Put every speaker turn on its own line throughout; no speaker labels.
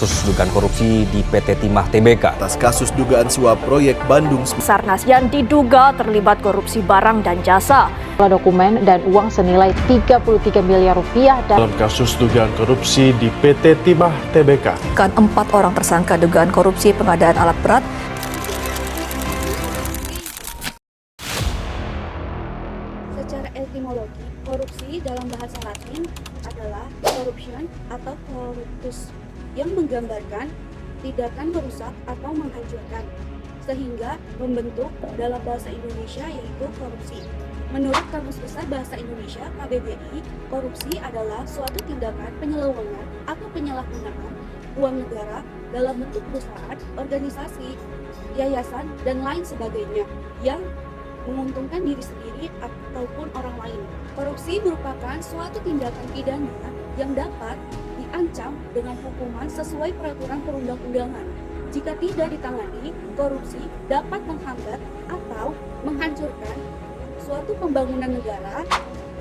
Kasus dugaan korupsi di PT Timah Tbk.
Atas kasus dugaan suap proyek Bandung
Basarnas yang diduga terlibat korupsi barang dan jasa.
Dokumen dan uang senilai 33 miliar rupiah
dalam kasus dugaan korupsi di PT Timah Tbk.
Kan 4 orang tersangka dugaan korupsi pengadaan alat berat.
Secara etimologi, korupsi dalam bahasa Latin adalah corruption atau corruptus, yang menggambarkan tindakan merusak atau menghancurkan, sehingga membentuk dalam bahasa Indonesia yaitu korupsi. Menurut Kamus Besar Bahasa Indonesia KBBI, korupsi adalah suatu tindakan penyelewengan atau penyalahgunaan uang negara dalam bentuk perusahaan, organisasi, yayasan, dan lain sebagainya yang menguntungkan diri sendiri ataupun orang lain. Korupsi merupakan suatu tindakan pidana yang dapat diancam dengan hukuman sesuai peraturan perundang-undangan. Jika tidak ditangani, korupsi dapat menghambat atau menghancurkan suatu pembangunan negara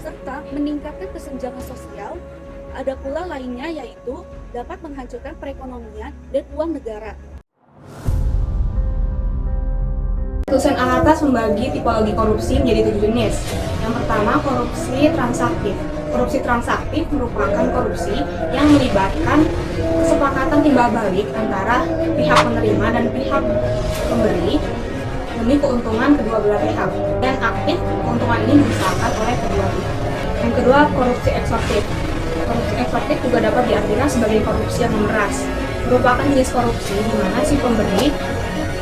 serta meningkatkan kesenjangan sosial. Ada pula lainnya yaitu dapat menghancurkan perekonomian dan uang negara.
Tulisan atas membagi tipologi korupsi menjadi 7 jenis. Yang pertama, korupsi transaktif. Korupsi transaktif merupakan korupsi yang melibatkan kesepakatan timbal balik antara pihak penerima dan pihak pemberi demi keuntungan kedua belah pihak. Dan aktif, keuntungan ini diusahakan oleh kedua pihak. Yang kedua, korupsi eksotik. Korupsi eksotik juga dapat diartikan sebagai korupsi yang memeras. Merupakan jenis korupsi di mana si pemberi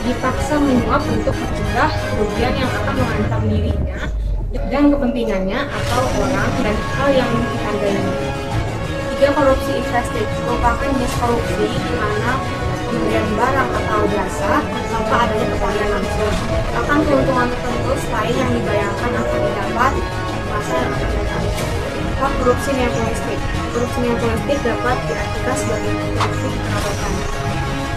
dipaksa menyuap untuk mencegah kerugian yang akan mengancam dirinya dan kepentingannya atau orang dan hal yang ditandainya. 3. Korupsi investif merupakan jenis korupsi di mana pemberian barang atau jasa tanpa adanya kepastian langsung. Akan keuntungan tertentu selain yang dibayarkan akan didapat masa yang akan datang. 4. Korupsi neopolistik. Korupsi neopolistik dapat diartikan sebagai korupsi kerabotan.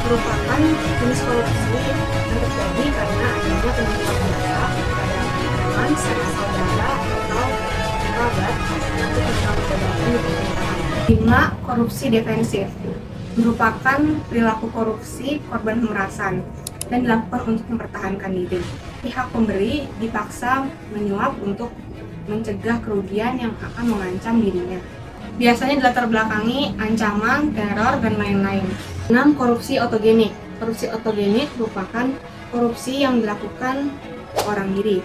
Merupakan jenis korupsi yang terjadi karena adanya penerimaan jasa kepada teman, saudara, atau kerabat untuk melakukan jabatan di pemerintahan. 5. Korupsi defensif merupakan perilaku korupsi korban pemerasan dan dilakukan untuk mempertahankan diri. Pihak pemberi dipaksa menyuap untuk mencegah kerugian yang akan mengancam dirinya. Biasanya dilatar belakangi ancaman, teror, dan lain-lain. 6. Korupsi otogenik. Korupsi otogenik merupakan korupsi yang dilakukan orang diri,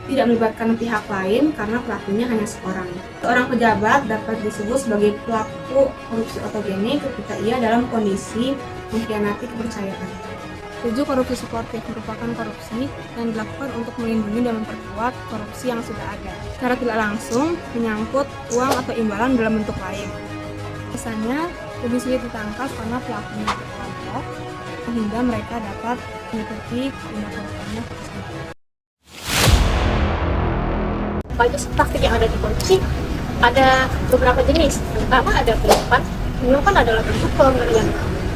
tidak melibatkan pihak lain karena pelakunya hanya seorang. Seorang pejabat dapat disebut sebagai pelaku korupsi otogenik ketika ia dalam kondisi mengkhianati kepercayaan. 7. Korupsi suportif merupakan korupsi yang dilakukan untuk melindungi dan memperkuat korupsi yang sudah ada. Secara tidak langsung menyangkut uang atau imbalan dalam bentuk lain. Biasanya lebih sulit ditangkap karena pelakunya berkelompok sehingga mereka dapat mengikuti tindak korupsinya tersebut.
Apa itu praktik yang ada di korupsi? Ada beberapa jenis. Pertama ada penyuapan. Penyuapan adalah bentuk pemberian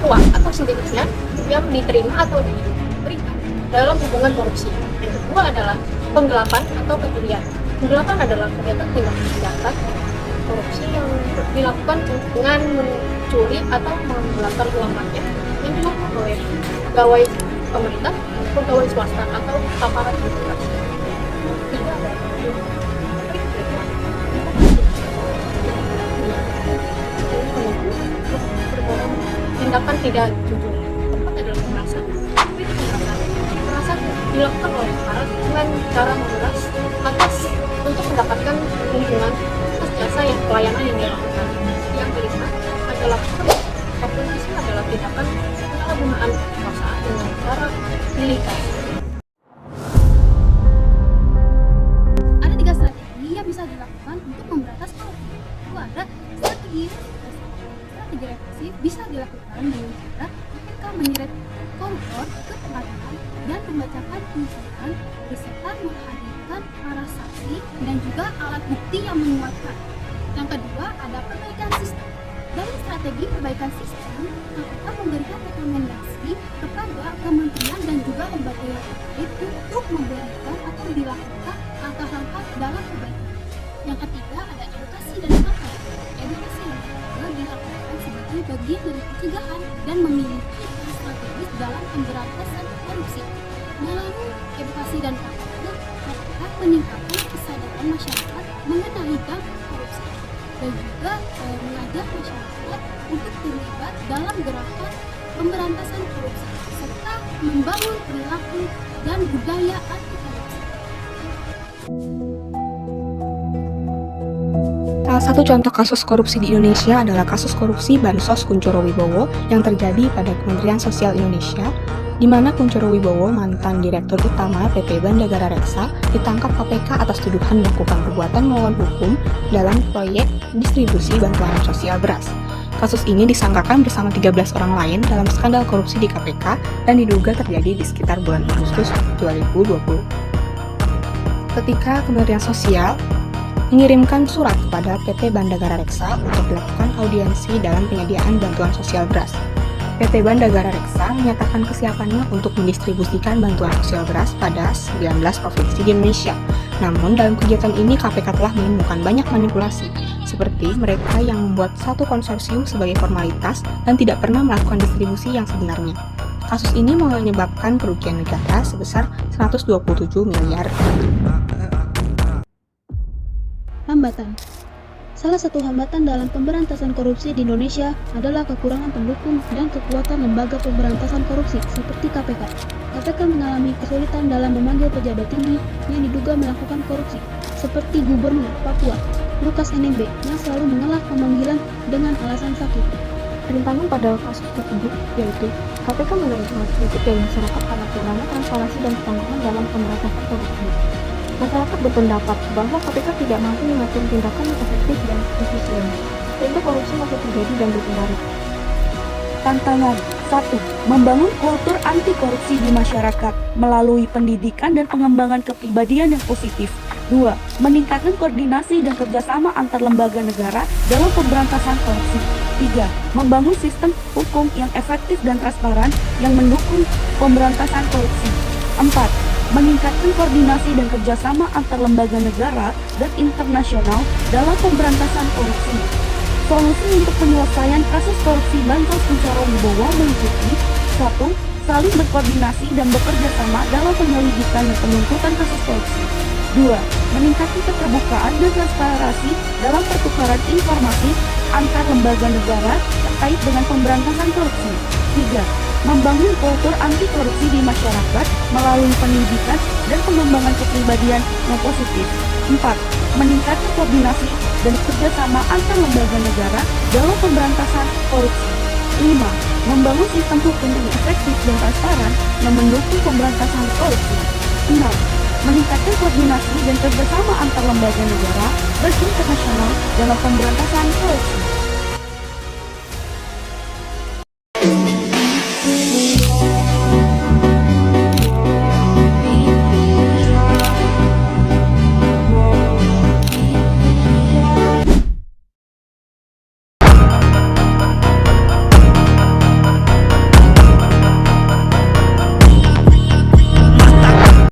uang atau sejenisnya yang diterima atau diberikan dalam hubungan korupsi. Yang kedua adalah penggelapan atau pencurian. Penggelapan adalah kegiatan tindak pidana korupsi yang dilakukan dengan mencuri atau menggelapkan uang rakyat yang dilakukan oleh pegawai pemerintah, pegawai swasta atau aparat negara. Ketiga adalah tindakan tidak jujur. Keempat adalah pemerasan. Itu pemerasan. Pemerasan dilakukan oleh aparat dengan cara memeras atas untuk mendapatkan keuntungan atas jasa yang pelayanan yang dilakukan. Yang kelima adalah oportunisme adalah tindakan penyalahgunaan kekuasaan dengan cara militer.
Ada 3 strategi yang bisa dilakukan untuk memberantas korupsi. Itu ada strategi represif bisa dilakukan dengan cara ketika menyeret koruptor ke pengadilan dan membacakan tuntutan beserta menghadirkan para saksi dan juga alat bukti yang menguatkan. Yang kedua ada perbaikan sistem. Dalam strategi perbaikan sistem, KPK memberikan rekomendasi kepada kementerian dan juga lembaga yang terkait untuk memberikan atau dilakukan langkah-langkah dalam perbaikan. Yang ketiga ada edukasi dan kampanye. Edukasi yang dilakukan sebagai bagian dari pencegahan dan
dan memiliki strategis dalam pemberantasan korupsi. Melalui edukasi dan kampanye, KPK meningkatkan kesadaran masyarakat mengenai dampak korupsi dan juga mengajak masyarakat untuk terlibat dalam gerakan pemberantasan korupsi serta membangun perilaku dan budaya anti korupsi.
Salah satu contoh kasus korupsi di Indonesia adalah kasus korupsi Bansos Kunchoro Wibowo yang terjadi pada Kementerian Sosial Indonesia, di mana Kunchoro Wibowo, mantan Direktur Utama PT Bandagara Reksa, ditangkap KPK atas tuduhan melakukan perbuatan melawan hukum dalam proyek distribusi bantuan sosial beras. Kasus ini disangkakan bersama 13 orang lain dalam skandal korupsi di KPK dan diduga terjadi di sekitar bulan Agustus 2020. Ketika Kementerian Sosial mengirimkan surat kepada PT Bandagara Reksa untuk melakukan audiensi dalam penyediaan bantuan sosial beras. PT Bandagara Reksa menyatakan kesiapannya untuk mendistribusikan bantuan sosial beras pada 19 provinsi di Indonesia. Namun dalam kegiatan ini KPK telah menemukan banyak manipulasi, seperti mereka yang membuat satu konsorsium sebagai formalitas dan tidak pernah melakukan distribusi yang sebenarnya. Kasus ini menyebabkan kerugian negara sebesar 127 miliar.
Hambatan. Salah satu hambatan dalam pemberantasan korupsi di Indonesia adalah kekurangan pendukung dan kekuatan lembaga pemberantasan korupsi seperti KPK. KPK mengalami kesulitan dalam memanggil pejabat tinggi yang diduga melakukan korupsi, seperti Gubernur Papua, Lukas NMB, yang selalu mengelak pemanggilan dengan alasan sakit.
Rintangan pada kasus tersebut yaitu KPK menerima kritik dari masyarakat karena kurangnya transparansi dan ketangguhan dalam pemberantasan korupsi. Masyarakat berpendapat bahwa KPK tidak mampu mengatur tindakan yang efektif dan efisien, sehingga korupsi masih terjadi dan berpengaruh.
Tantangan 1. Membangun kultur anti korupsi di masyarakat melalui pendidikan dan pengembangan kepribadian yang positif. 2. Meningkatkan koordinasi dan kerjasama antar lembaga negara dalam pemberantasan korupsi. 3. Membangun sistem hukum yang efektif dan transparan yang mendukung pemberantasan korupsi. 4. Meningkatkan koordinasi dan kerjasama antar lembaga negara dan internasional dalam pemberantasan korupsi. Solusi untuk penyelesaian kasus korupsi Bansos Kunchoro Wibowo meliputi 1. Saling berkoordinasi dan bekerja sama dalam penyelidikan dan penuntutan kasus korupsi. 2. Meningkatkan keterbukaan dan transparansi dalam pertukaran informasi antar lembaga negara terkait dengan pemberantasan korupsi. 3. Membangun kultur anti korupsi di masyarakat melalui pendidikan dan pengembangan kepribadian yang positif. 4. Meningkatkan koordinasi dan kerjasama antar lembaga negara dalam pemberantasan korupsi. 5. Membangun sistem hukum yang efektif dan transparan yang mendukung pemberantasan korupsi. 6. Meningkatkan koordinasi dan kerjasama antar lembaga negara dan internasional dalam pemberantasan korupsi.